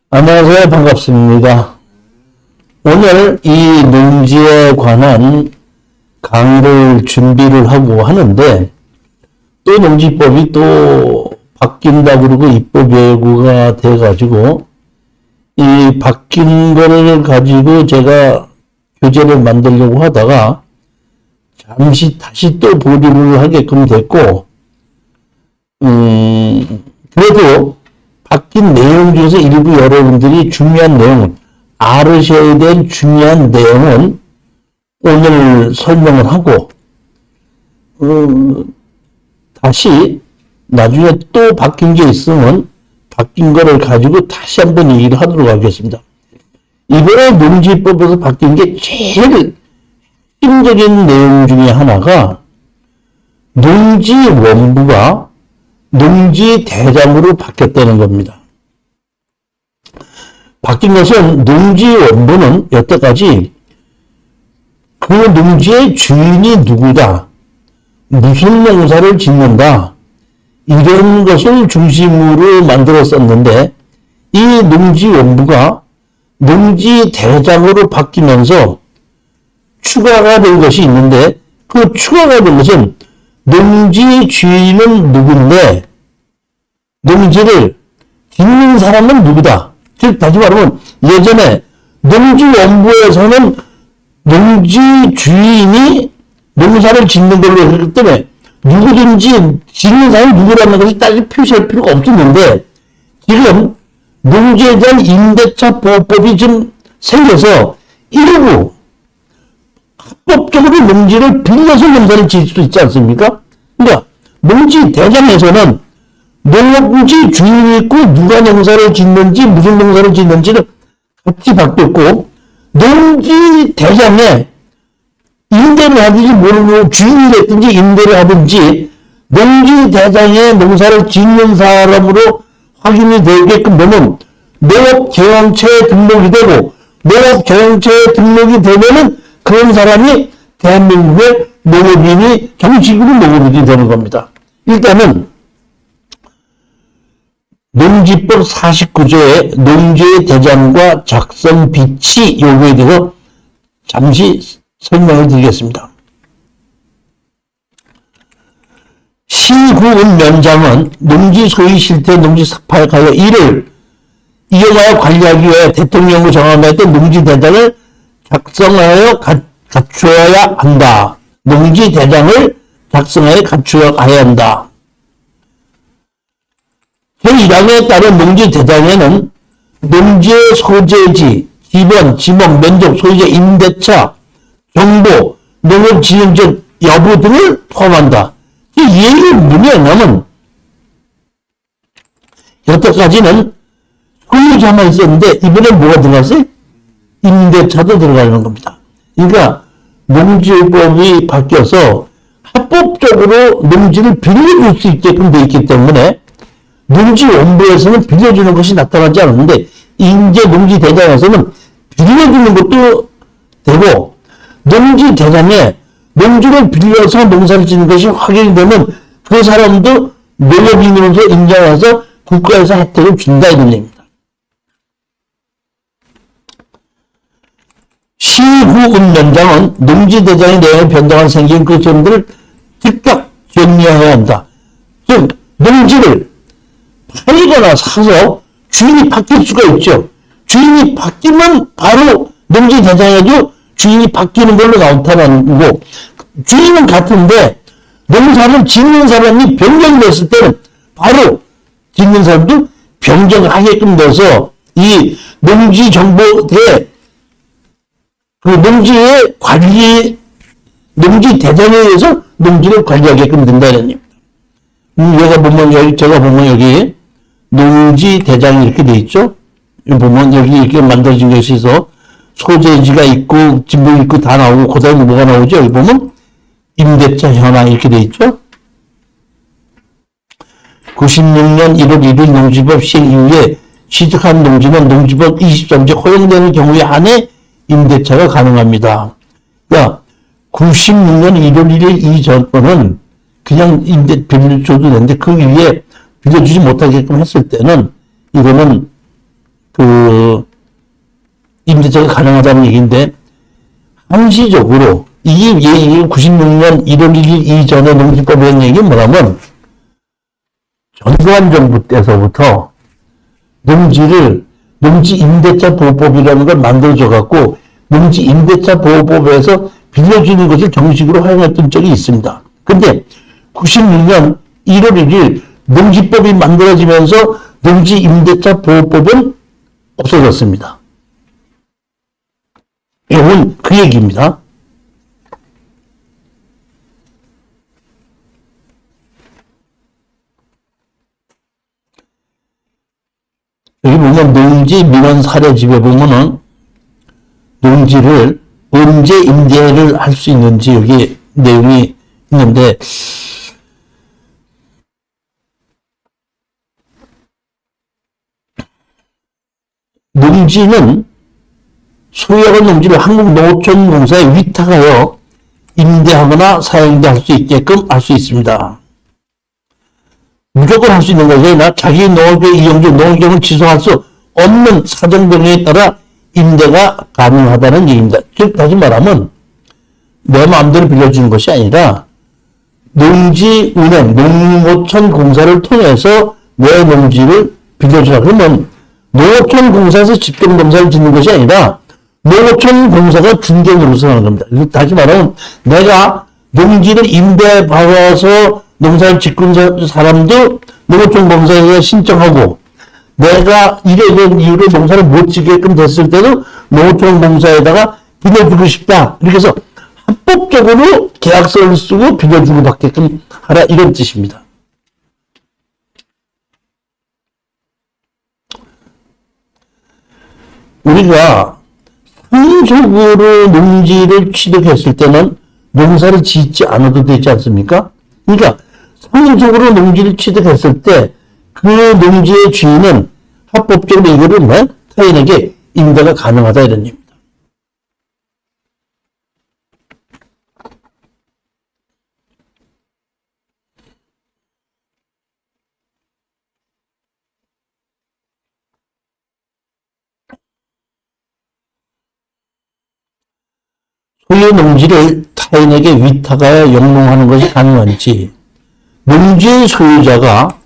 안녕하세요. 반갑습니다. 오늘 이 농지에 관한 강의를 준비를 하고 하는데, 또 농지법이 또 바뀐다 그러고 입법 예고가 돼가지고, 이 바뀐 거를 가지고 제가 교재를 만들려고 하다가, 잠시 다시 또 보류를 하게끔 됐고, 그래도 바뀐 내용 중에서 일부 여러분들이 중요한 내용은, 알으셔야 될 중요한 내용은 오늘 설명을 하고, 다시 나중에 또 바뀐 게 있으면 바뀐 거를 가지고 다시 한번 얘기를 하도록 하겠습니다. 이번에 농지법에서 바뀐 게 제일 핵심적인 내용 중에 하나가 농지원부가 농지대장으로 바뀌었다는 겁니다. 바뀐 것은 농지원부는 여태까지 그 농지의 주인이 누구다, 무슨 농사를 짓는다, 이런 것을 중심으로 만들었었는데, 이 농지원부가 농지대장으로 바뀌면서 추가가 된 것이 있는데, 그 추가가 된 것은 농지 주인은 누군데 농지를 짓는 사람은 누구다. 즉 다시 말하면 예전에 농지원부에서는 농지 주인이 농사를 짓는 걸로 했기 때문에 누구든지 짓는 사람이 누구라는 것을 따로 표시할 필요가 없었는데, 지금 농지에 대한 임대차 보호법이 좀 생겨서 일부 합법적으로 농지를 빌려서 농사를 지을 수도 있지 않습니까? 그러니까 농지 대장에서는 농지 주인이 있고 누가 농사를 짓는지 무슨 농사를 짓는지는 같이 바뀌었고, 농지 대장에 임대를 하든지 모르고 주인이 됐든지 임대를 하든지 농지 대장에 농사를 짓는 사람으로 확인이 되게끔 되면 농업경영처에 등록이 되고, 농업경영처에 등록이 되면은 그런 사람이 대한민국의 농업인이 정식으로 농업인이 되는 겁니다. 일단은 농지법 49조의 농지의 대장과 작성 비치 요구에 대해서 잠시 설명을 드리겠습니다. 시구운면장은 농지 소유 실태 농지 삭발 가여 이를 이용하여 관리하기 위해 대통령으로 정함했던 농지 대장을 작성하여 갖추어야 한다. 농지 대장을 작성하여 갖추어야 한다. 제1항에 따른 농지 대장에는 농지의 소재지, 지번, 지목, 면적, 소유자, 임대차, 정보, 농업 지형적 여부 등을 포함한다. 이 얘기를 뭐냐면 여태까지는 소유자만 있었는데 이번엔 뭐가 들어갔어요? 임대차도 들어가는 겁니다. 그러니까 농지법이 바뀌어서 합법적으로 농지를 빌려줄 수 있게끔 되어 있기 때문에 농지원부에서는 빌려주는 것이 나타나지 않았는데, 이제 농지대장에서는 빌려주는 것도 되고, 농지대장에 농지를 빌려서 농사를 짓는 것이 확인이 되면 그 사람도 농업인으로서 인정해서 국가에서 혜택을 준다 이런 얘기입니다. 시구운면장은 농지대장의 내용에 변동한 생긴 그 점들을 즉각 정리해야 한다. 즉 농지를 팔거나 사서 주인이 바뀔 수가 있죠. 주인이 바뀌면 바로 농지 대장에도 주인이 바뀌는 걸로 나타나는 거고, 주인은 같은데 농사를 짓는 사람이 변경됐을 때는 바로 짓는 사람도 변경을 하게끔 돼서 이 농지 정보에 그 농지의 관리, 농지 대장에 의해서 농지를 관리하게끔 된다는 얘기입니다. 여기가 보면 여기, 제가 보면 여기 농지 대장이 이렇게 돼 있죠? 여기 보면 여기 이렇게 만들어진 것이 있어. 소재지가 있고, 진목 있고 다 나오고, 그 다음에 뭐가 나오죠? 여기 보면 임대차 현황 이렇게 돼 있죠? 96년 1월 1일 농지법 시행 이후에 취득한 농지는 농지법 23조 허용되는 경우에 한해 임대차가 가능합니다. 그러니까 96년 1월 1일 이전 거는 그냥 임대 빌려줘도 되는데 그 위에 빌려주지 못하게끔 했을 때는 이거는 임대차가 가능하다는 얘기인데, 한시적으로 이게 96년 1월 1일 이전에 농지법에 한 얘기는 뭐냐면, 전두환 정부 때서부터 농지 임대차 보호법이라는 걸 만들어줘 갖고 농지 임대차 보호법에서 빌려주는 것을 정식으로 허용했던 적이 있습니다. 근데 96년 1월 1일 농지법이 만들어지면서 농지 임대차 보호법은 없어졌습니다. 이건 그 얘기입니다. 여기 보면 농지 민원 사례집에 보면은 농지를 언제 임대를 할 수 있는지 여기 내용이 있는데, 농지는 소유하는 농지를 한국농어촌공사에 위탁하여 임대하거나 사용도 할 수 있게끔 할 수 있습니다. 무조건 할 수 있는 것이 아니라 자기 농업의 이용 중 농경을 지속할 수 없는 사정 변경에 따라 임대가 가능하다는 얘기입니다. 즉 다시 말하면 내 마음대로 빌려주는 것이 아니라 농지은행, 농어촌공사를 통해서 내 농지를 빌려주라. 그러면 농어촌공사에서 집경검사를 짓는 것이 아니라 농어촌공사가 중개노릇을 하는 겁니다. 다시 말하면 내가 농지를 임대받아서 농사를 짓는 사람도 농어촌공사에 신청하고, 내가 이런 이유로 농사를 못 짓게끔 됐을 때도 농어촌공사에다가 빌려주고 싶다. 이렇게 해서 합법적으로 계약서를 쓰고 빌려주고 받게끔 하라, 이런 뜻입니다. 우리가 상속으로 농지를 취득했을 때는 농사를 짓지 않아도 되지 않습니까? 그러니까 상속으로 농지를 취득했을 때 그 농지의 주인은 합법적으로 이거를 타인에게 임대가 가능하다, 이런 얘기입니다. 소유 농지를 타인에게 위탁하여 영농하는 것이 가능한지, 농지의 소유자가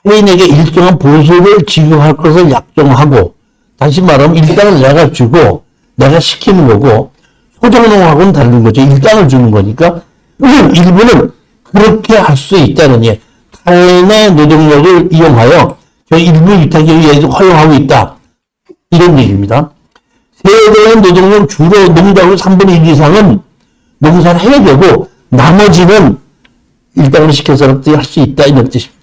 타인에게 일정한 보수를 지급할 것을 약정하고, 다시 말하면 일당을 내가 주고 내가 시키는 거고, 소정농하고는 다른 거죠. 일당을 주는 거니까 일부는 그렇게 할 수 있다는 예. 타인의 노동력을 이용하여 일부 위탁을 허용하고 있다, 이런 얘기입니다. 세대의 노동력 주로 농작의 3분의 1 이상은 농사를 해야 되고 나머지는 일당을 시켜서라도 할 수 있다, 이런 뜻입니다.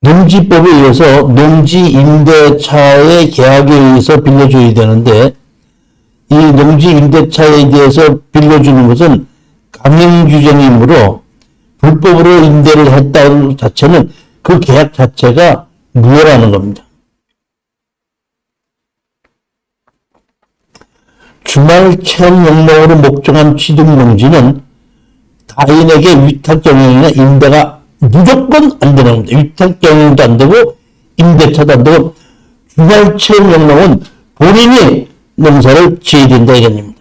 농지법에 의해서 농지 임대차의 계약에 의해서 빌려줘야 되는데, 이 농지 임대차에 대해서 빌려주는 것은 강행규정이므로 불법으로 임대를 했다는 자체는 그 계약 자체가 무효라는 겁니다. 주말 체험 영농으로 목적한 취득농지는 타인에게 위탁 경영이나 임대가 무조건 안 되는 겁니다. 위탁 경영도 안 되고 임대차도 안 되고 주말 체험 영농은 본인이 농사를 지어야 된다, 이겁니다.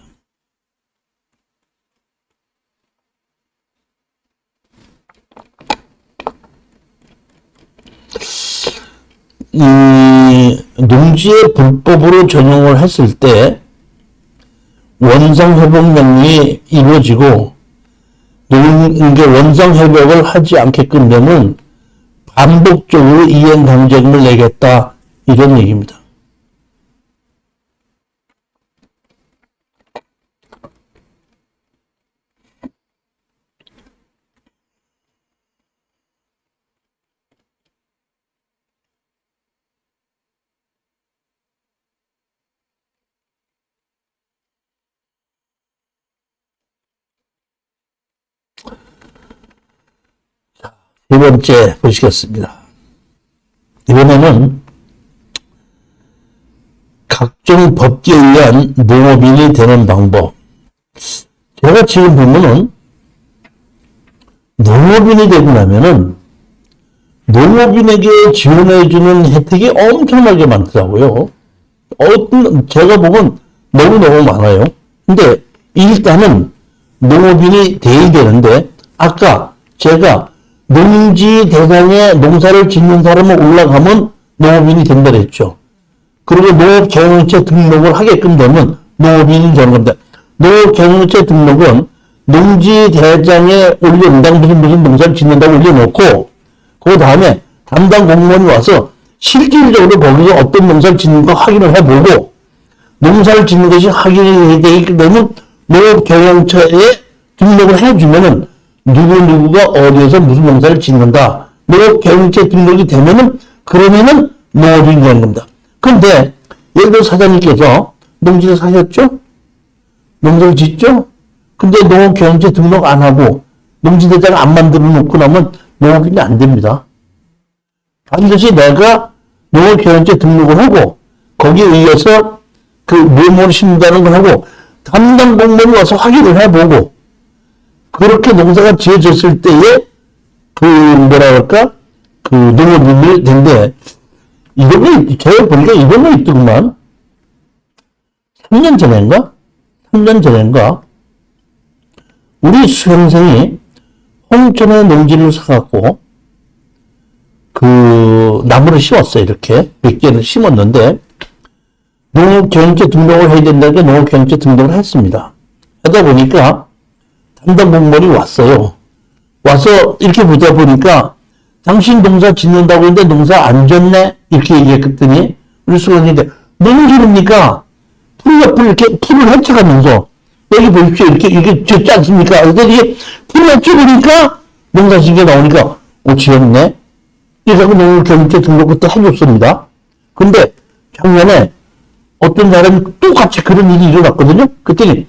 이 농지에 불법으로 전용을 했을 때 원상회복 명령이 이루어지고, 농계 원상회복을 하지 않게끔 되면 반복적으로 이행강제금을 내겠다, 이런 얘기입니다. 두 번째 보시겠습니다. 이번에는 각종 법규에 의한 농업인이 되는 방법. 제가 지금 보면은 농업인이 되고 나면은 농업인에게 지원해주는 혜택이 엄청나게 많더라고요. 제가 보면 너무너무 많아요. 근데 일단은 농업인이 돼야 되는데, 아까 제가 농지 대상에 농사를 짓는 사람은 올라가면 농업인이 된다 그랬죠. 그리고 농업경영체 등록을 하게끔 되면 농업인이 되는 겁니다. 농업경영체 등록은 농지 대장에 올려놓는다고 무슨 농사를 짓는다고 올려놓고, 그 다음에 담당 공무원이 와서 실질적으로 거기서 어떤 농사를 짓는가 확인을 해보고, 농사를 짓는 것이 확인이 되기 때문에 농업경영처에 등록을 해주면은 누구누구가 어디에서 무슨 농사를 짓는다. 농업경영처에 등록이 되면은 그러면은 농업인이 되는 겁니다. 근데 예를 들어 사장님께서 농지를 사셨죠? 농사를 짓죠? 근데 농업경영처에 등록 안 하고 농지대장을 안 만들어 놓고 나면 농업인이 안 됩니다. 반드시 내가 농업경영처에 등록을 하고 거기에 의해서 그 뭐를 심는다는 걸 하고 담당 공무원이 와서 확인을 해보고, 그렇게 농사가 지어졌을 때에 그 그 농업인이 된대. 이런 게 제가 보니까 이런 거 있더구만. 3년 전인가 우리 수험생이 홍천에 농지를 사갖고 그 나무를 심었어요. 이렇게 몇 개를 심었는데 농업경영체 등록을 해야 된다는 게 농업경영체 등록을 했습니다. 하다 보니까 담당 공무원이 왔어요. 와서 이렇게 보다 보니까 당신 농사 짓는다고 했는데 농사 안 짓네? 이렇게 얘기했더니 우리 수험생인데 너무 싫습니까? 풀 옆을 이렇게 풀을 헤쳐가면서 여기 보십시오. 이렇게 짓지 않습니까? 그래서 이게 풀을 헤쳐보니까 농사 짓는 게 나오니까 지었네? 이래서 농업경영체 등록부터 해줬습니다. 근데 작년에 어떤 사람이 똑같이 그런 일이 일어났거든요. 그랬더니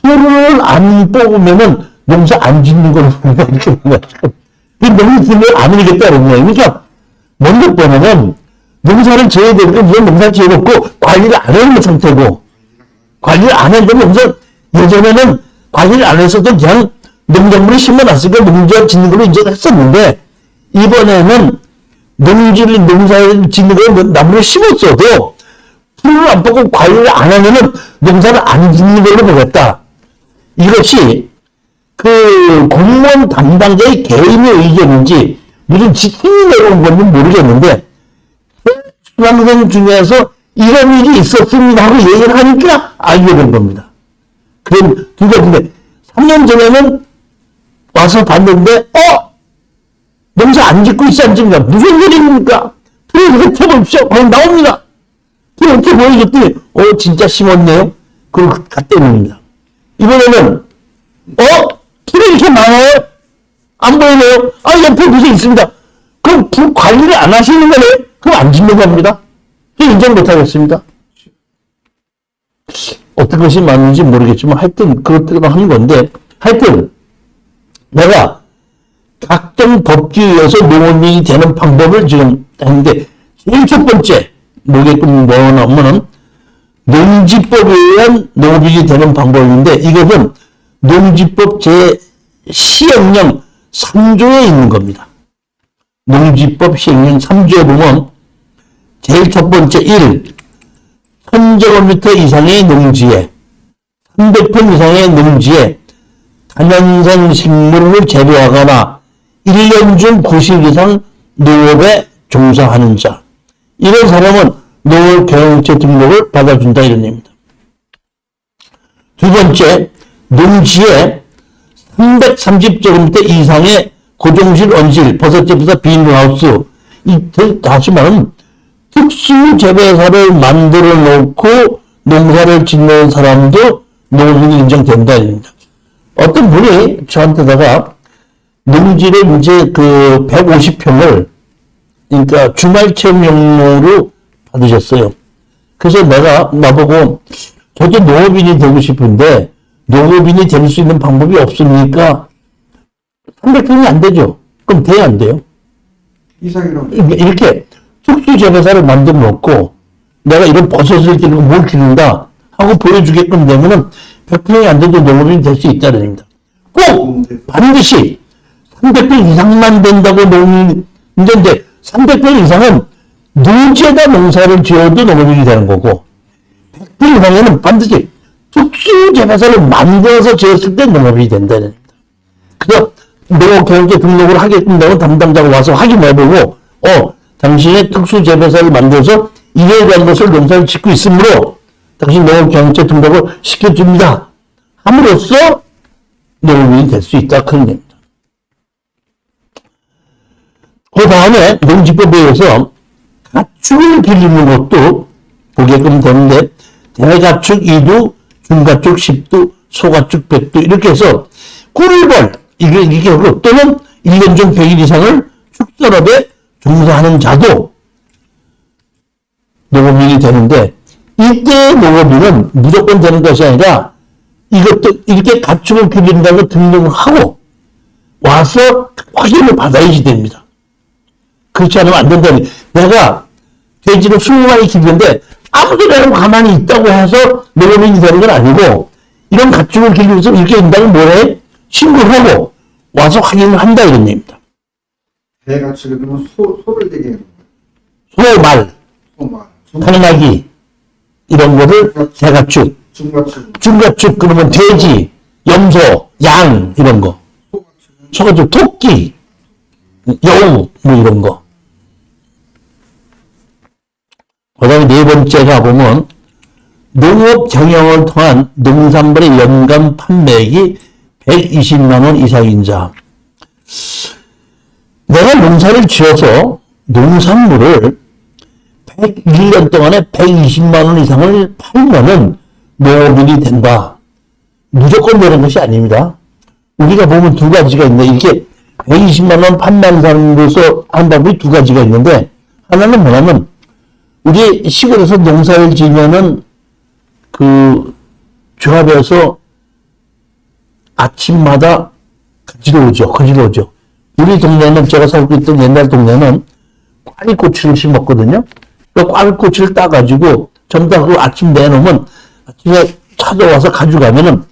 풀을 안 뽑으면은 농사 안 짓는 걸 이렇게 보면 너무 풀을 안 흘리겠다는 거예요. 그러니까 먼저 보면은 농사를 지어야 되니까 이런 농사 지어놓고 관리를 안 하는 상태고, 관리를 안 했는데 농사 예전에는 관리를 안 했어도 그냥 농작물을 심어놨으니까 농사 짓는 걸로 인정했었는데, 이번에는 농사를 짓는 걸 나무를 심었어도 풀을 안 뽑고 관리를 안 하면은 농사를 안 짓는 걸로 보겠다. 이것이 그 공무원 담당자의 개인의 의견인지 무슨 지침이 내려온 건지 모르겠는데, 수강생 중에서 이런 일이 있었습니다 하고 얘기를 하니까 알게 된 겁니다. 그럼 두 가지인데, 3년 전에는 와서 봤는데, 농사 안 짓고 있지 않습니까? 무슨 일입니까? 풀을 흩어보십시오. 거기 나옵니다. 이렇게 보여줬더니, 진짜 심었네요. 그리고 갖다 놉니다. 이번에는, 풀이 이렇게 많아요? 안 보이네요? 옆에 무슨 있습니다. 그럼 풀 관리를 안 하시는 거네? 그럼 안 짓는 겁니다. 인정 못 하겠습니다. 어떤 것이 맞는지 모르겠지만, 하여튼, 그렇다고 하는 건데, 하여튼, 내가 각종 법규에 의해서 농업인이 되는 방법을 지금 했는데, 제일 첫 번째, 뭐겠군, 뭐냐면은, 농지법에 의한 농업인이 되는 방법인데, 이것은 농지법 시행령 3조에 있는 겁니다. 농지법 시행령 3조에 보면, 제일 첫 번째 1. 1000제곱미터 이상의 농지에, 300평 이상의 농지에 다년생 식물을 재배하거나 1년 중 90 이상 농업에 종사하는 자. 이런 사람은 농업경영체 등록을 받아준다 이런 얘기입니다. 두 번째, 농지에 330제곱미터 이상의 고정실, 온실, 버섯재배사, 비닐하우스, 다시 말하면 특수 재배사를 만들어 놓고 농사를 짓는 사람도 농업인이 인정된다 입니다. 어떤 분이 저한테다가 농지를 이제 150평을 그러니까 주말 체험용으로 받으셨어요. 그래서 나보고 저도 농업인이 되고 싶은데 농업인이 될 수 있는 방법이 없으니까 300평이 안 되죠. 그럼 돼야 안 돼요? 이상이라고. 이렇게 특수재배사를 만들어 놓고 내가 이런 버섯을 기르고 뭘 기른다 하고 보여주게끔 되면은 100평이 안 돼도 농업인이 될 수 있다는 얘기입니다. 꼭 반드시 300평 이상만 된다고 농민인데 300평 이상은 노지에다 농사를 지어도 농업인이 되는 거고 100평 이상에는 반드시 특수재배사를 만들어서 지었을 때 농업인이 된다는 겁니다. 그래서 농업경제 등록을 하겠다고 담당자가 와서 확인해보고 당신의 특수재배사를 만들어서 이에 대한 것을 농사를 짓고 있으므로 당신 농업경제 등록을 시켜줍니다. 함으로써 농업인이 될 수 있다. 그런 겁니다. 그 다음에 농지법에 의해서 가축을 기르는 것도 보게끔 되는데 대가축 2두, 중가축 10두, 소가축 100두 이렇게 해서 꿀벌 이게 하고 또는 1년 중 100일 이상을 축산업에 종사하는 자도 농업인이 되는데 이때 농업인은 무조건 되는 것이 아니라 이것도 이렇게 가축을 기른다는 걸 등록을 하고 와서 확인을 받아야지 됩니다. 그렇지 않으면 안 된다니. 내가 돼지를 20마리 기르는데 아무도 내가 가만히 있다고 해서 농업인이 되는 건 아니고 이런 가축을 기르면서 이렇게 된다면 뭐해? 신고를 하고 와서 확인을 한다 이런 얘기입니다. 대가축을 그러면 소를 되게 해요. 소, 말, 소말. 당나귀 이런 거를 대가축, 중가축. 중가축 그러면 돼지, 염소, 양 이런 거. 소가축, 토끼, 여우 뭐 이런 거. 그 다음에 네 번째가 보면 농업 경영을 통한 농산물의 연간 판매액이 120만 원 이상인 자. 내가 농사를 지어서 농산물을 101년 동안에 120만 원 이상을 팔면은 농업인이 된다. 무조건 되는 것이 아닙니다. 우리가 보면 두 가지가 있는데 이렇게 120만 원 판매하는 사람으로서 한 방법이 두 가지가 있는데 하나는 뭐냐면 우리 시골에서 농사를 지면은 그 조합에서 아침마다 가지러 오죠. 우리 동네는 제가 살고 있던 옛날 동네는 꽈리고추를 심었거든요. 그 꽈리고추를 따가지고 전부 다 그 아침 내놓으면 아침에 찾아와서 가져가면은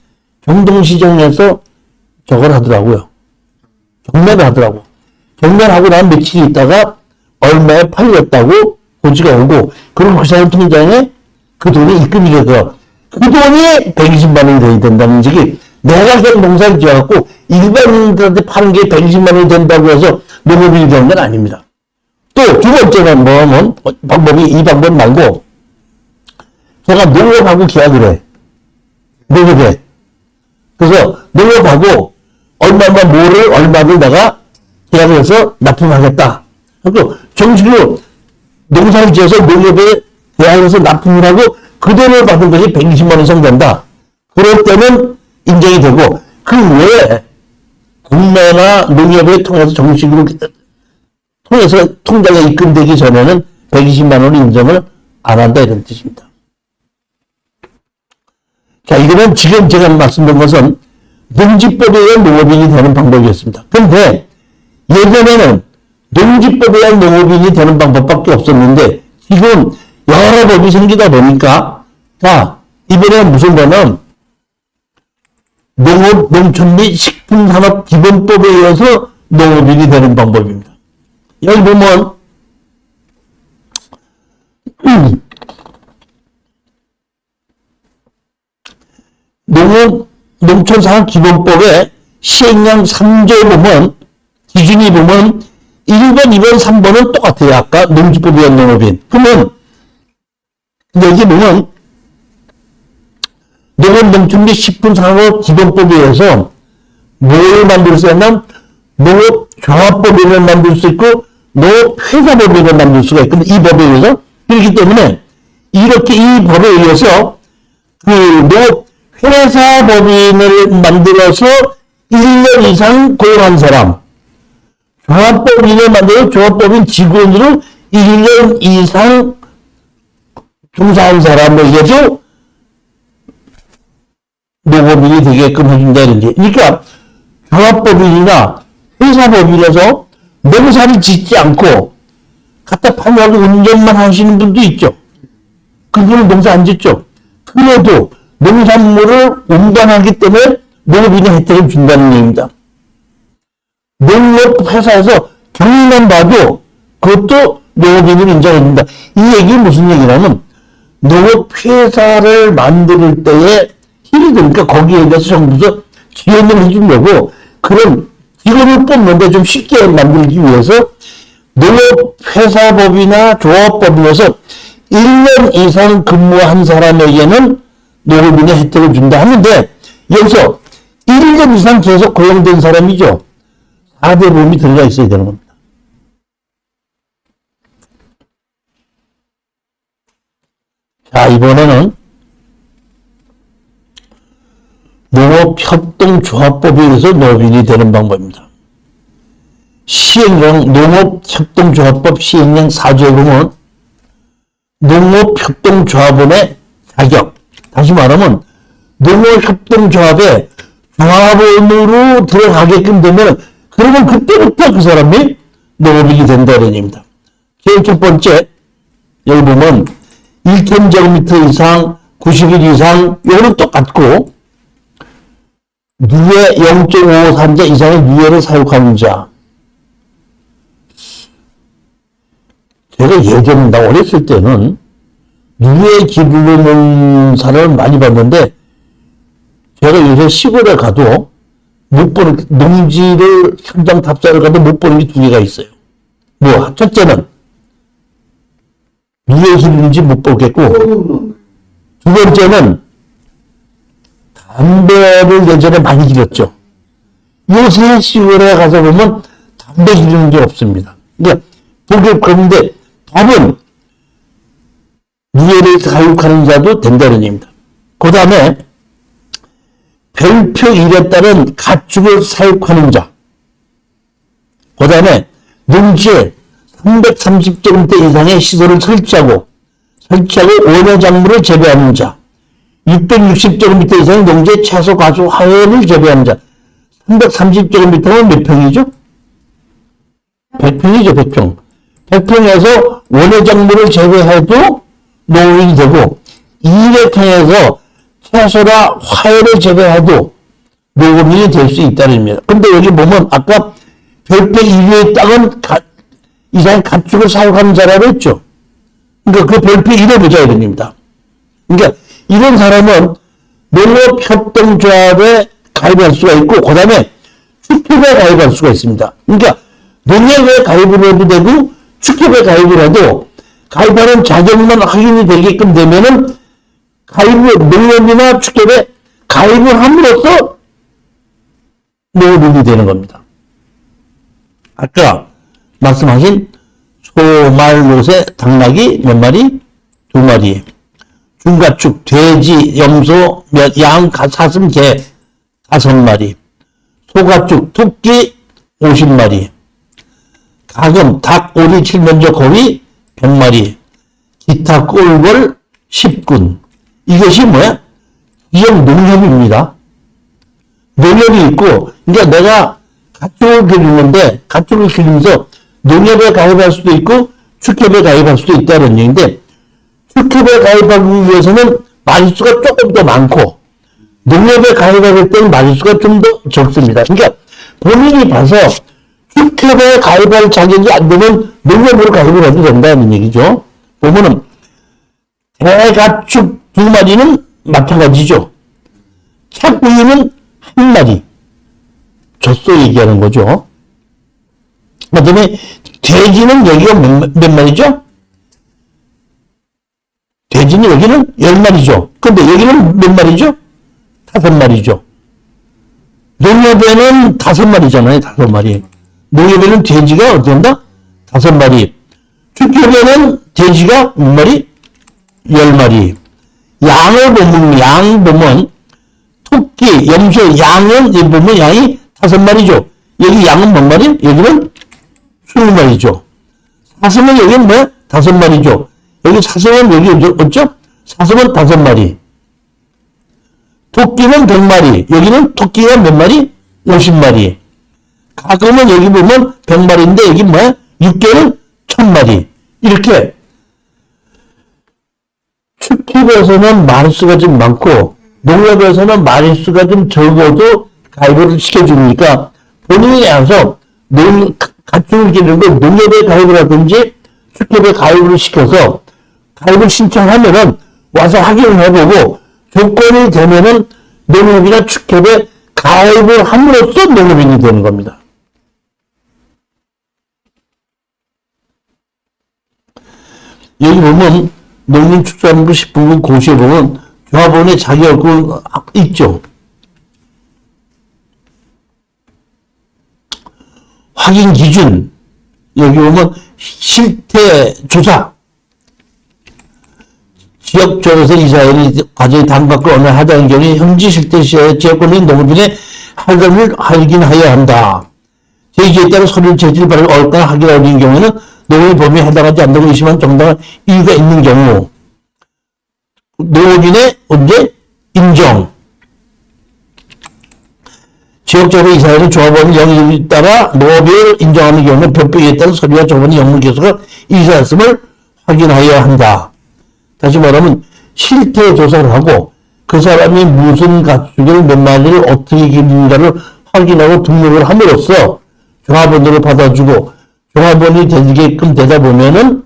경동시장에서 저걸 하더라고요. 경매를 하더라고. 경매를 하고 난 며칠 있다가 얼마에 팔렸다고 고지가 오고 그리고 그 사람 통장에 그 돈이 입금이 되더라고. 그 돈이 120만 원이 돼야 된다는 얘기. 내가 그냥 농사를 지어갖고 일반인들한테 파는 게 120만 원이 된다고 해서 농업인이 되는 건 아닙니다. 또 두 번째는 뭐냐면 이 방법 말고 제가 농업하고 계약을 해. 농업에. 그래서 농업하고 뭐를 얼마를 내가 계약을 해서 납품하겠다. 그리고 정식으로 농사를 지어서 농업에 계약해서 납품을 하고 그 돈을 받은 것이 120만 원 이상 된다. 그럴 때는 인정이 되고 그 외에 국내나 농협을 통해서 정식으로 통해서 통장에 입금되기 전에는 120만 원을 인정을 안 한다 이런 뜻입니다. 자, 이거는 지금 제가 말씀드린 것은 농지법에 의한 농업인이 되는 방법이었습니다. 그런데 예전에는 농지법에 의한 농업인이 되는 방법밖에 없었는데 지금 여러 법이 생기다 보니까 자, 이번에 무슨 거는 농업, 농촌 및 식품산업기본법에 의해서 농업인이 되는 방법입니다. 여기 보면 농촌산업기본법의 시행령 3조에 보면 기준이 보면 1번, 2번, 3번은 똑같아요. 아까 농지법에 의한 농업인. 그러면 여기 보면 농업, 농촌 및 식품산업기본법에 의해서 뭘 만들 수 있냐면 농업조합법인을 만들 수 있고 농업회사법인을 만들 수가 있거든요. 이 법에 의해서. 그렇기 때문에 이렇게 이 법에 의해서 그 농업회사법인을 만들어서 1년 이상 고용한 사람, 조합법인을 만들어 조합법인 직원으로 1년 이상 종사한 사람에게도 농업인이 되게끔 해준다 이런지. 그러니까 조합법인이나 회사법인에서 농사를 짓지 않고 갖다 팔려고 운전만 하시는 분도 있죠. 그분은 농사 안 짓죠. 그래도 농산물을 운반하기 때문에 농업인의 혜택을 준다는 얘기입니다. 농업 회사에서 경리만 봐도 그것도 농업인을 인정해준다. 이 얘기 무슨 얘기냐면 농업 회사를 만들 때에 힘이 드니까 거기에 대해서 정부에서 지원을 해주려고 그런 직원을 뽑는데 좀 쉽게 만들기 위해서 농업회사법이나 조합법에서 1년 이상 근무한 사람에게는 농업인의 혜택을 준다 하는데 여기서 1년 이상 계속 고용된 사람이죠. 4대 보험이 들어가 있어야 되는 겁니다. 자, 이번에는 농업협동조합법에 의해서 농업인이 되는 방법입니다. 시행령 농업협동조합법 시행령 4조에 보면 농업협동조합원의 자격, 다시 말하면 농업협동조합에 조합원으로 들어가게끔 되면 그러면 그때부터 그 사람이 농업인이 된다는 얘기입니다. 제일 첫 번째 여기 보면 1,000제곱미터 이상 90일 이상 이거는 똑같고 누에 0.553자 이상의 누에를 사육하는 자. 제가 예전에 나 어렸을 때는 누에 기르는 사람을 많이 봤는데 제가 요새 시골에 가도 못 보는 농지를 현장 답사를 가도 못 보는 게 두 개가 있어요. 뭐 첫째는 누에 기르는지 못 보겠고 두 번째는 담배를 예전에 많이 기렸죠. 요새 시골에 가서 보면 담배 기르는 게 없습니다. 그러니까 보기 그런데 답은 누에를 사육하는 자도 된다는 얘기입니다. 그 다음에 별표 1에 따른 가축을 사육하는 자. 그 다음에 농지에 330제곱미터 이상의 시설을 설치하고 원예작물을 재배하는 자. 660제곱미터 이상의 농지에 채소, 가수, 하연을 재배하는 자. 330제곱미터는 몇 평이죠? 100평이죠, 100평. 100평에서 원예작물을 재배해도 농업인이 되고 200평에서 채소나 화훼를 재배해도 농업인이 될 수 있다는 의미입니다. 근데 여기 보면 아까 별표 1위의 땅은 이상의 가축을 사육하는 자라고 했죠. 그러니까 그 별표 1에 보자 이런 겁니다. 그러니까 이런 사람은 농업협동조합에 가입할 수가 있고 그 다음에 축협에 가입할 수가 있습니다. 그러니까 농협에 가입을 해도 되고 축협에 가입을 해도 가입하는 자격만 확인이 되게끔 되면은 농협이나 축협에 가입을 함으로써 농업인이 되는 겁니다. 아까 말씀하신 소, 말, 노새, 당나귀 몇 마리? 2마리. 중가축, 돼지, 염소, 양, 사슴, 개 5마리. 소가축, 토끼 50마리. 가금, 닭, 오리, 칠면조, 거위 100마리. 기타, 꼴벌 10군. 이것이 뭐야? 지역 농협입니다. 농협이 있고, 그러니까 내가 가축을 기르는데, 가축을 기르면서 농협에 가입할 수도 있고, 축협에 가입할 수도 있다는 얘기인데, 축협에 가입하기 위해서는 마리수가 조금 더 많고, 농협에 가입할 때는 마리수가 좀 더 적습니다. 그러니까 본인이 봐서 축협에 가입할 자격이 안 되면 농협으로 가입을 해도 된다는 얘기죠. 보면은, 대가축 2마리는 마찬가지죠. 착구이는 1마리. 젖소 얘기하는 거죠. 그 다음에 돼지는 여기가 몇 마리죠? 돼지는 여기는 10마리죠. 근데 여기는 몇 마리죠? 5마리죠. 농협에는 5마리잖아요. 5마리. 농협에는 돼지가 어떤다? 5마리. 축협에는 돼지가 몇 마리? 10마리. 양 보면 토끼, 염소, 양은 여기 보면 양이 5마리죠. 여기 양은 몇 마리? 여기는 20마리죠. 사슴은 여기는 뭐야? 5마리죠. 여기 사슴은 여기 어쩌? 사슴은 5마리. 토끼는 100마리. 여기는 토끼가 몇 마리? 50마리. 가금은 여기 보면 100마리인데 여기 뭐야? 육개는 1000마리. 이렇게 축협에서는 마리수가 좀 많고 농협에서는 마리수가 좀 적어도 가입을 시켜주니까 본인이 알아서 가축을 기르는 걸 농협에 가입을 하든지 축협에 가입을 시켜서 가입을 신청하면은 와서 확인을 해보고 조건이 되면은 농협이나 축협에 가입을 함으로써 농협인이 되는 겁니다. 여기 보면 농림축산부 식품부 고시에 보면 조합원의 자격은 있죠. 확인 기준 여기 보면 실태 조사 지역조에서 이사회의 과정의 당각과 언어를 하자는 경우에 현지 실태 시에 지역권인 농업인의 할감을 확인하여야 한다. 제기에 따라 서류 제출 발을 어렵거나 하기 어려운 경우에는 농업의 범위에 해당하지 않다고 의심한 정당한 이유가 있는 경우 농업인의 언제 인정 지역적으로 이사회는 조합원 영입에 따라 농업을 인정하는 경우는 법규에 따라 서류와 조합원의 영문 교수가 이사했음을 확인하여야 한다. 다시 말하면 실태 조사를 하고 그 사람이 무슨 가축을 몇 마리를 어떻게 기르는가를 확인하고 등록을 함으로써 종합원으로 받아주고 종합원이 되게끔 되다 보면은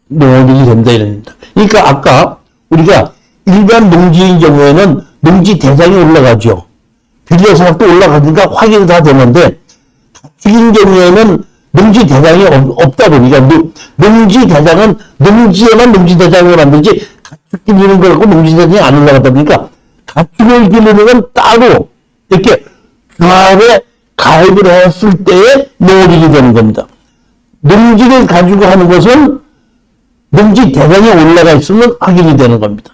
농업인이 된다 이럽니다. 그러니까 아까 우리가 일반 농지인 경우에는 농지 대장이 올라가죠. 빌려서도 올라가니까 확인이 다 되는데 가축인 경우에는 농지 대장이 없다 보니까 농지 대장은 농지에만 농지 대장을 만들지 가축 기르는 거 갖고 농지 대장이 안 올라가다 보니까 가축을 기르는 건 따로 이렇게 조합에 가입을 했을 때에 농업인이 되는 겁니다. 농지를 가지고 하는 것은 농지 대장이 올라가 있으면 확인이 되는 겁니다.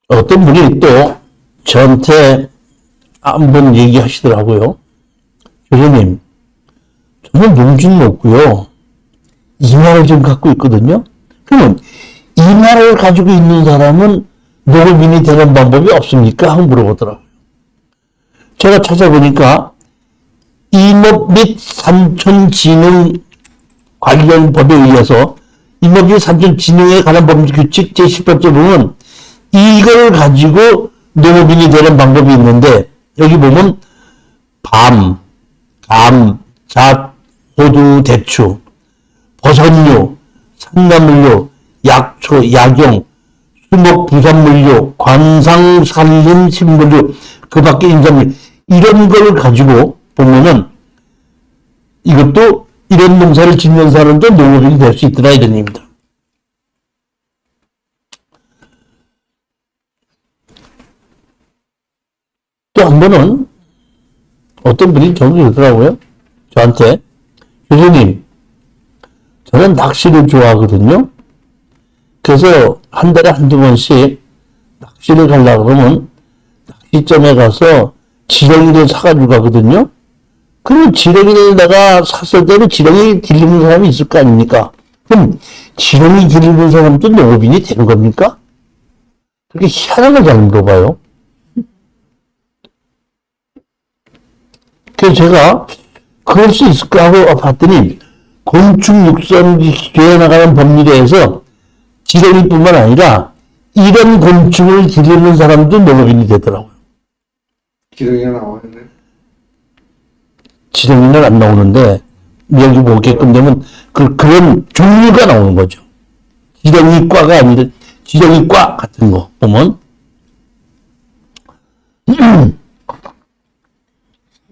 어떤 분이 또 저한테 한번 얘기하시더라고요. 교수님, 저는 농지는 없고요. 이마를 좀 갖고 있거든요. 그러면 이마를 가지고 있는 사람은 농업인이 되는 방법이 없습니까? 하고 물어보더라고요. 제가 찾아보니까 임업 및 산촌진흥 관련 법에 의해서 임업 및 산촌진흥에 관한 법규칙 제10번째 보면 이걸 가지고 농업인이 되는 방법이 있는데 여기 보면 밤, 감, 잣, 호두, 대추, 버섯류, 산나물류, 약초, 약용, 수목, 부산물류, 관상, 산림, 식물류, 그 밖에 인삼류 이런 걸 가지고 보면은 이것도 이런 농사를 짓는 사람도 농업인이 될 수 있더라 이런 얘기입니다. 또 한 번은 어떤 분이 그러더라고요. 저한테 교수님 저는 낚시를 좋아하거든요. 그래서 한 달에 한두 번씩 낚시를 가려고 그러면 낚시점에 가서 지렁이를 사가지고 가거든요. 그럼 지렁이를 내가 샀을 때는 지렁이 기르는 사람이 있을 거 아닙니까? 그럼 지렁이 기르는 사람도 농업인이 되는 겁니까? 그렇게 희한한 걸 잘 물어봐요. 그래서 제가 그럴 수 있을까 하고 봤더니 곤충 육성이 되어나가는 법률에서 지렁이뿐만 아니라 이런 곤충을 기르는 사람도 농업인이 되더라고요. 지렁이가 나오는데? 지렁이는 안 나오는데 여기 보게끔 되면 그런 종류가 나오는 거죠. 지렁이과가 아니라 지렁이과 같은 거 보면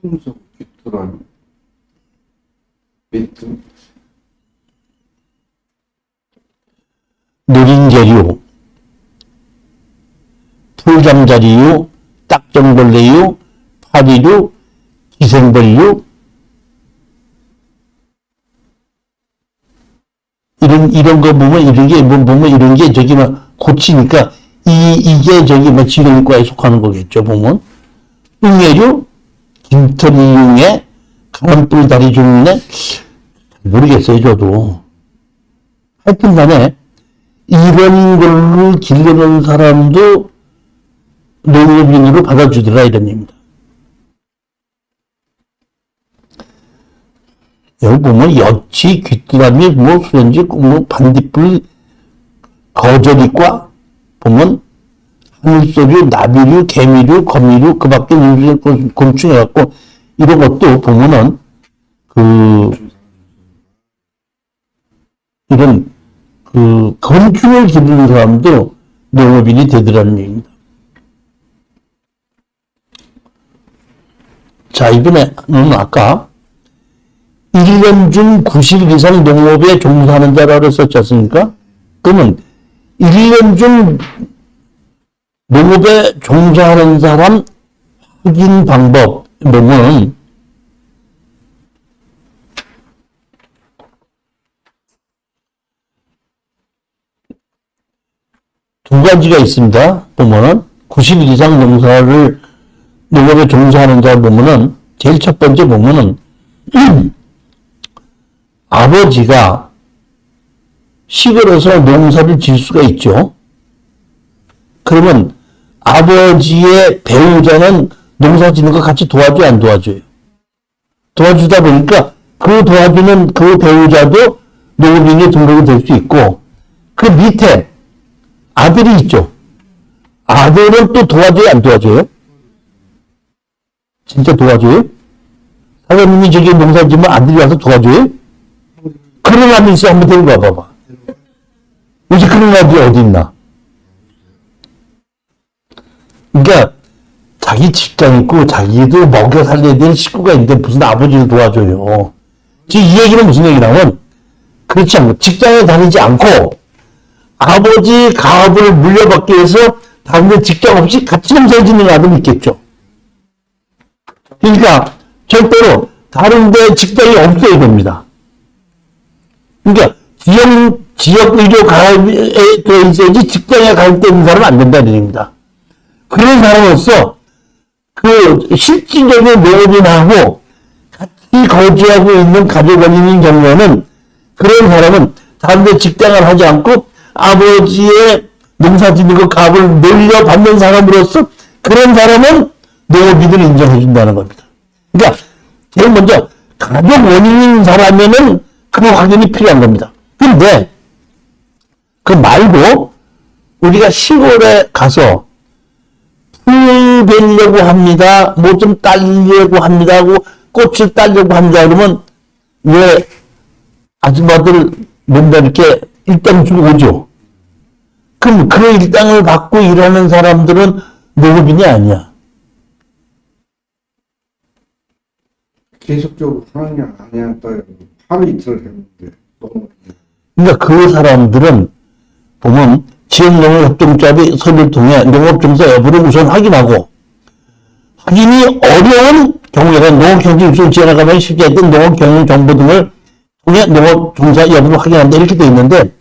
성적 깃털한 밑둥 노린재류, 풀잠자리유, 딱정벌레유, 파리류, 기생벌류 이런 거 보면 이런 게 저기 막 고치니까 이게 저기 막 지렁이과에 속하는 거겠죠 보면 응애류, 김털이융에 가람뿔다리 종류네 모르겠어요 저도. 하여튼 간에 이런 걸로 기르는 사람도 농업인으로 받아주더라 이런 얘기입니다. 여기 보면 여치, 귀뚜라미, 뭐 수연지, 뭐 반딧불, 거저리과 보면 하늘소류, 나비류, 개미류, 거미류, 그 밖에 곤충 해갖고 이런 것도 보면은 이런 곤충을 기르는 사람도 농업인이 되더라는 얘기입니다. 자, 이번에는 아까 1년 중 90일 이상 농업에 종사하는 자라고 했었지 않습니까? 그러면 1년 중 농업에 종사하는 사람 확인 방법 보면 두 가지가 있습니다. 보면은 90일 이상 농업에 종사하는 자 보면은 제일 첫 번째 보면은 아버지가 시골에서 농사를 질 수가 있죠. 그러면 아버지의 배우자는 농사 짓는 거 같이 도와줘요, 안 도와줘요? 도와주다 보니까 그 도와주는 그 배우자도 농업인에 등록이 될 수 있고 그 밑에 아들이 있죠. 아들은 또 도와줘요, 안 도와줘요? 진짜 도와줘요? 사장님이 저기 농사 짓면 아들이 와서 도와줘요? 그런 아들 있어, 한번 데리고 와봐봐. 요새 그런 아들이 어디 있나? 그러니까 자기 직장 있고 자기도 먹여 살려야 되는 식구가 있는데 무슨 아버지를 도와줘요. 지금 이 얘기는 무슨 얘기냐면 그렇지 않고 직장에 다니지 않고 아버지 가업을 물려받기 위해서 다른 데 직장 없이 같이 농사 짓는 아들이 있겠죠. 그러니까 절대로 다른 데 직장이 없어야 됩니다. 그러니까 지역 의료 가입에 돼 있어야지 직장에 가입되어 있는 사람은 안 된다는 얘기입니다. 그런 사람으로서 실질적인 농업인하고 같이 거주하고 있는 가족원인인 경우에는 그런 사람은 다른 데 직장을 하지 않고 아버지의 농사 짓는 그 값을 물려받는 사람으로서 그런 사람은 농업인을 인정해 준다는 겁니다. 그러니까 제일 먼저 가족원인인 사람에는 그 확인이 필요한 겁니다. 근데 그 말고 우리가 시골에 가서 풀 베려고 합니다. 뭐 좀 따려고 합니다. 하고 꽃을 따려고 합니다. 그러면 왜 아줌마들 맨날 이렇게 일당 주고 오죠? 그럼 그 일당을 받고 일하는 사람들은 농업인이 아니야. 계속적으로 하느냐 아니냐 따요. 하루 이틀 했는데 너무. 그러니까 그 사람들은 보면 지역농업협동조합의 서류를 통해 농업종사 여부를 우선 확인하고 확인이 어려운 경우에는 농업경제입술 지원하가면 실시했던 농업경영정보 등을 통해 농업종사 여부를 확인한다 이렇게 되어 있는데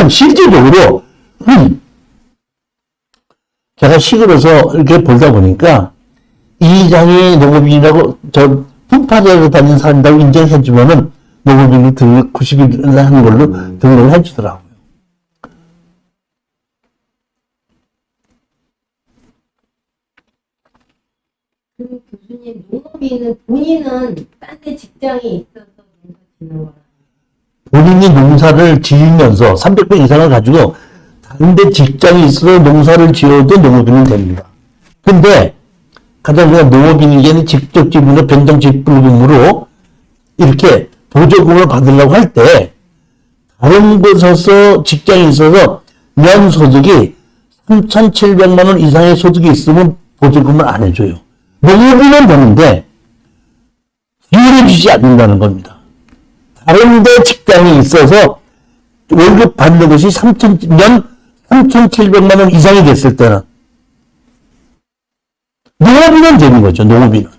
실질적으로 제가 시골에서 이렇게 보다 보니까 이장이 농업인이라고 분파제로 다니는 사람이라고 인정해주면은 농업인이 90일 하는 걸로 등록을 해주더라고요. 그 교수님, 농업인은 본인은 딴 데 직장이 있어서 농사 짓는 거라. 본인이 농사를 지으면서 300평 이상을 가지고 다른 데 직장이 있어서 농사를 지어도 농업인은 됩니다. 근데 가장 농업인에게는 직접 지분과 변동 지불금으로 이렇게 보조금을 받으려고 할 때 다른 곳에서 직장이 있어서 연 소득이 3,700만 원 이상의 소득이 있으면 보조금을 안 해줘요. 농업인은 되는데 기회를 주지 않는다는 겁니다. 다른 데 직장이 있어서 월급 받는 것이 연 3,700만 원 이상이 됐을 때는 농업인은 되는 거죠. 농업인은.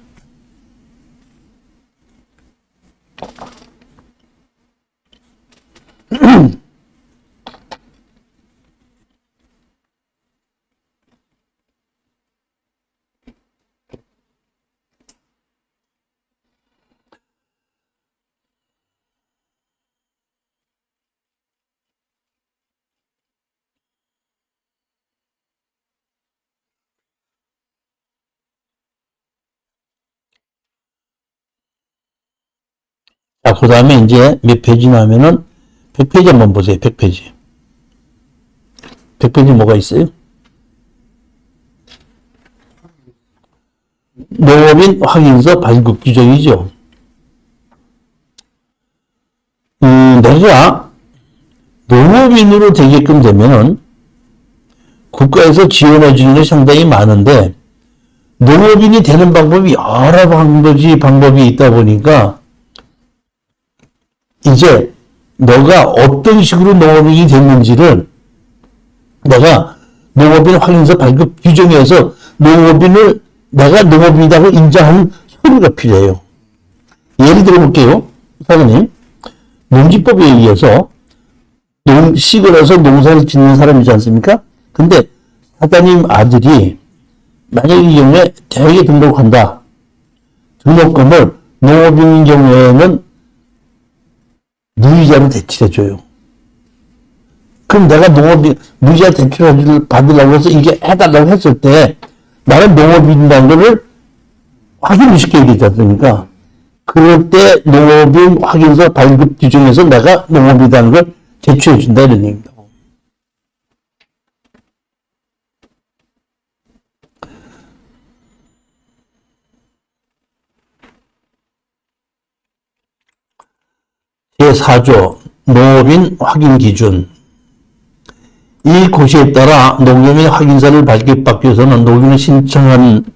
자, 그 다음에 이제 몇 페이지 나면은 100페이지 한번 보세요. 100페이지. 100페이지 뭐가 있어요? 농업인 확인서 발급 규정이죠. 내가 농업인으로 되게끔 되면은 국가에서 지원해 주는 게 상당히 많은데 농업인이 되는 방법이 여러 방법이 있다 보니까 이제 너가 어떤 식으로 농업인이 됐는지를 내가 농업인 확인서 발급 규정에서 농업인을 내가 농업인이라고 인정하는 서류가 필요해요. 예를 들어 볼게요. 사장님, 농지법에 의해서 시골에서 농사를 짓는 사람이지 않습니까? 근데 사장님 아들이 만약 이 경우에 대학에 등록한다. 등록금을 농업인인 경우에는 무이자로 대출해줘요. 그럼 내가 무이자 대출을 받으려고 해서 이게 해달라고 했을 때 나는 농업인이라는 거를 확인을 시켜야 되지 않습니까? 그럴 때 농업인 확인서 발급 규정에서 내가 농업인이라는 걸 제출해준다 이런 얘기입니다. 제4조 농업인 확인 기준. 이 고시에 따라 농업인 확인서를 발급받기 위해서는 농업인을 신청한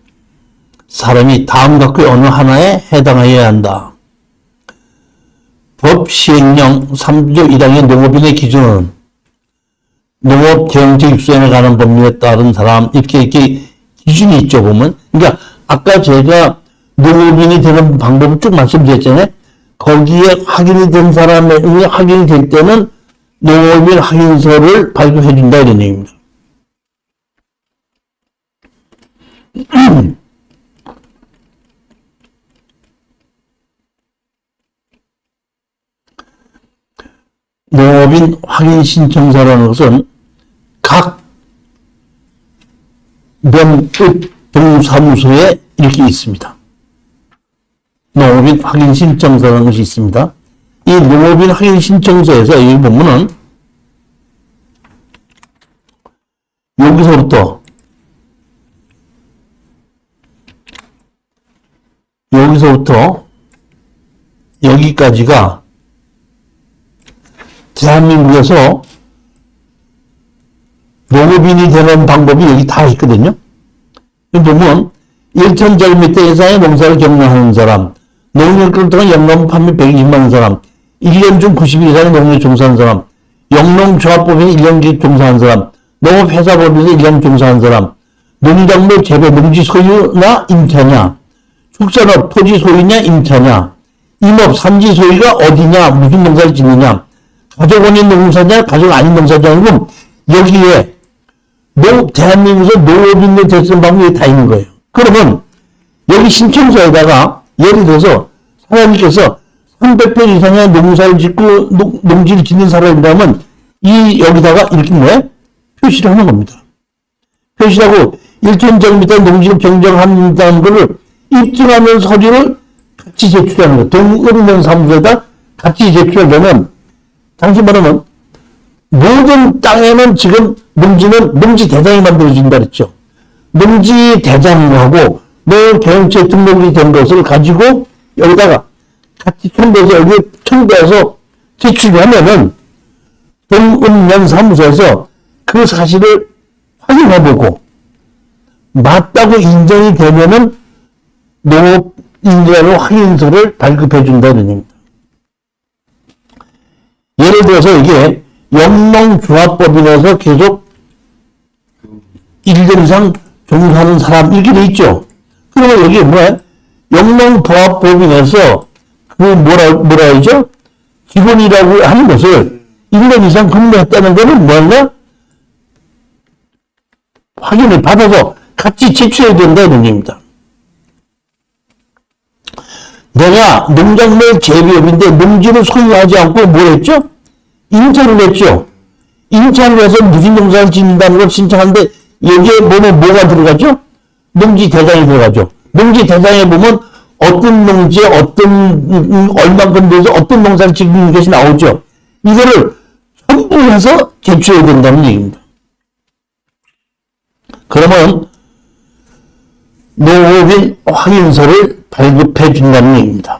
사람이 다음과 그 어느 하나에 해당하여야 한다. 법 시행령 3조 1항의 농업인의 기준은 농업 경제 육성에 관한 법률에 따른 사람 이렇게 기준이 있죠 보면. 그러니까 아까 제가 농업인이 되는 방법을 쭉 말씀드렸잖아요. 거기에 확인이 된 사람이 확인이 될 때는 농업인 확인서를 발급해 준다 이런 얘기입니다. 농업인 확인 신청서라는 것은 각 면급 동사무소에 이렇게 있습니다. 농업인 확인 신청서라는 것이 있습니다. 이 농업인 확인 신청서에서 여기 보면은 여기서부터 여기까지가 대한민국에서 농업인이 되는 방법이 여기 다 있거든요. 여기 보면 1,000제곱미터 이상의 농사를 경영하는 사람, 농력을 통한 영농 판매 120만 원 사람, 1년 중 90일 이상의 농業종사하는 사람, 영농조합법인에 1년 종사하는 사람, 농업회사법인에서 1년 종사하는 사람, 농작물 재배 농지 소유나 임차냐, 축산업 토지 소유냐 임차냐, 임업 산지 소유가 어디냐, 무슨 농사를 짓느냐, 가족 원인 농사냐, 가족 아닌 농사냐고 여기에 대한민국에서 농업인을 대체하는 방법이 다 있는 거예요. 그러면 여기 신청서에다가 예를 들어서 사장님께서 300평 이상의 농사를 짓고 농지를 짓는 사람이라면 여기다가 이렇게 표시를 하는 겁니다. 표시하고 1,000제곱미터 농지를 경정한다는 것을 입증하는 서류를 같이 제출하는 거예요. 동의는 사무소에다 같이 제출하려면 당시 말하면 모든 땅에는 지금 농지 대장이 만들어진다 그랬죠. 농지 대장하고 농업경영체 등록이 된 것을 가지고 여기다가 같이 첨부해서 제출을 하면은 동읍면 사무소에서 그 사실을 확인해보고 맞다고 인정이 되면은 농업인이라는 확인서를 발급해준다는 얘기입니다. 예를 들어서 이게 영농조합법인에서 계속 1년 이상 종사하는 사람 이렇게 돼 있죠. 그러면 여기 영농조합법인에서 그 뭐라 하죠? 직원이라고 하는 것을 1년 이상 근무했다는 것은 뭐냐? 확인을 받아서 같이 제출해야 된다는 얘기입니다. 내가 농작물 재배업인데 농지를 소유하지 않고 뭘 했죠? 임차를 했죠. 임차를 해서 무슨 농사를 짓는다는 걸 신청하는데 여기에 뭐가 들어가죠? 농지 대장이 들어가죠. 농지 대장에 보면 어떤 농지에 얼만큼 돼서 어떤 농사를 짓는 것이 나오죠. 이거를 전부 해서 제출해야 된다는 얘기입니다. 그러면 농업인 확인서를 발급해 준다는 얘기입니다.